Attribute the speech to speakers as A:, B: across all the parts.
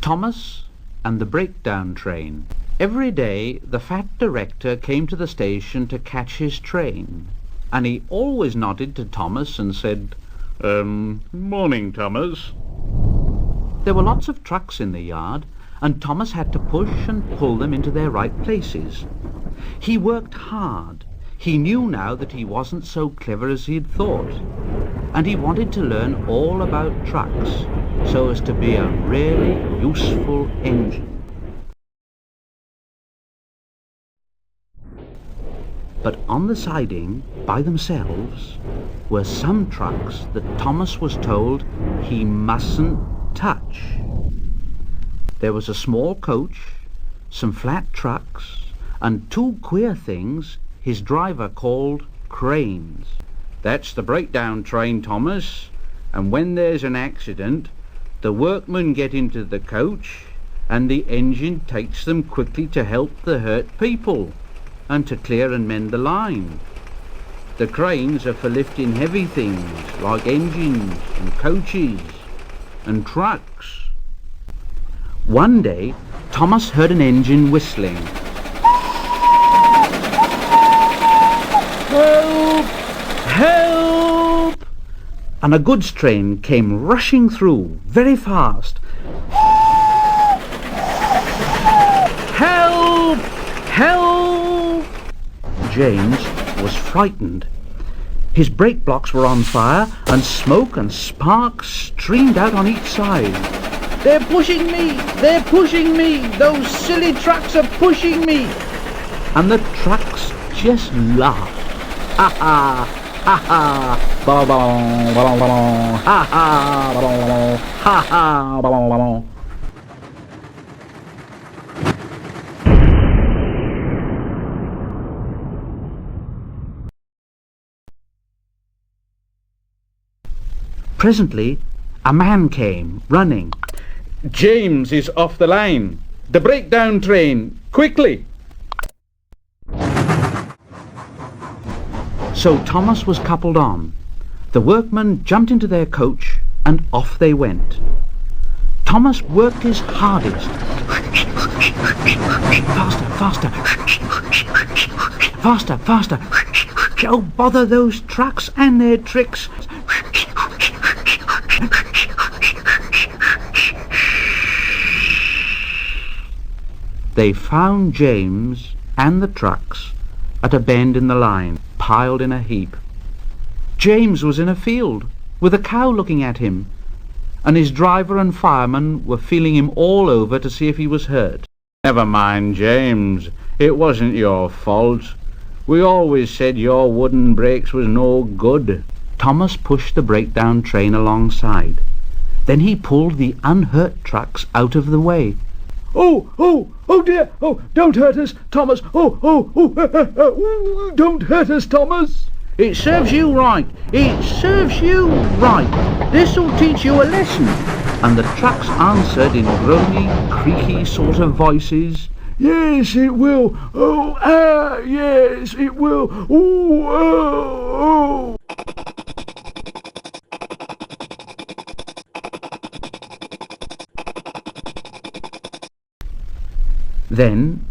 A: Thomas and the breakdown train. Every day the fat director came to the station to catch his train, and he always nodded to Thomas and said, "Morning, Thomas." There were lots of trucks in the yard, and Thomas had to push and pull them into their right places. He worked hard. He knew now that he wasn't so clever as he'd thought, and he wanted to learn all about trucks so as to be a really useful engine. But on the siding, by themselves, were some trucks that Thomas was told he mustn't touch. There was a small coach, some flat trucks, and two queer things his driver called cranes. "That's the breakdown train, Thomas, and when there's an accident, the workmen get into the coach and the engine takes them quickly to help the hurt people and to clear and mend the line. The cranes are for lifting heavy things like engines and coaches and trucks." One day, Thomas heard an engine whistling. "Help! Help!" And a goods train came rushing through, very fast. "Help! Help!" James was frightened. His brake blocks were on fire, and smoke and sparks streamed out on each side. "They're pushing me! They're pushing me! Those silly trucks are pushing me!" And the trucks just laughed. "Ha ha! Ha ha! Ballon, ballon, ballon, ballon! Ha ha! Ballon, ballon! Ha ha! Ballon, ballon!" Presently, a man came, running. "James is off the line! The breakdown train! Quickly!" So Thomas was coupled on. The workmen jumped into their coach, and off they went. Thomas worked his hardest. Faster, faster! Faster, faster! Oh, bother those trucks and their tricks! They found James and the trucks at a bend in the line, piled in a heap. James was in a field, with a cow looking at him, and his driver and fireman were feeling him all over to see if he was hurt. "Never mind, James. It wasn't your fault. We always said your wooden brakes was no good." Thomas pushed the breakdown train alongside. Then he pulled the unhurt trucks out of the way. "Oh, oh, oh dear! Oh, don't hurt us, Thomas! Oh, oh, oh, don't hurt us, Thomas!" "It serves you right! It serves you right! This'll teach you a lesson!" And the trucks answered in groany, creaky sort of voices, "Yes, it will! Oh, yes, it will! Oh, oh, oh!" Then,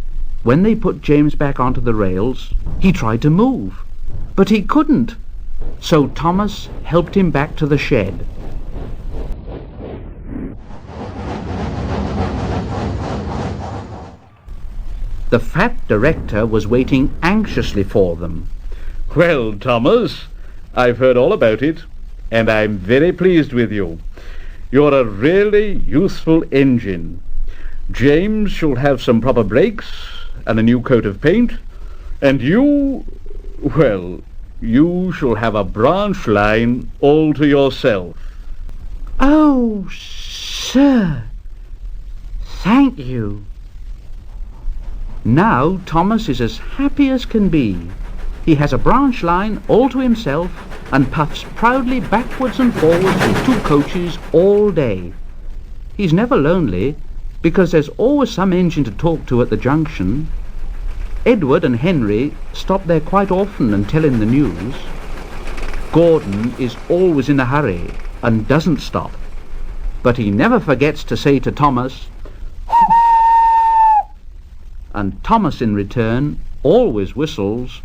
A: when they put James back onto the rails, he tried to move, but he couldn't. So Thomas helped him back to the shed. The fat director was waiting anxiously for them. "Well, Thomas, I've heard all about it, and I'm very pleased with you. You're a really useful engine. James shall have some proper brakes and a new coat of paint, and you shall have a branch line all to yourself." "Oh, sir, thank you." Now Thomas is as happy as can be. He has a branch line all to himself and puffs proudly backwards and forwards in two coaches all day. He's never lonely, because there's always some engine to talk to at the junction. Edward and Henry stop there quite often and tell him the news. Gordon is always in a hurry and doesn't stop, but he never forgets to say to Thomas, and Thomas in return always whistles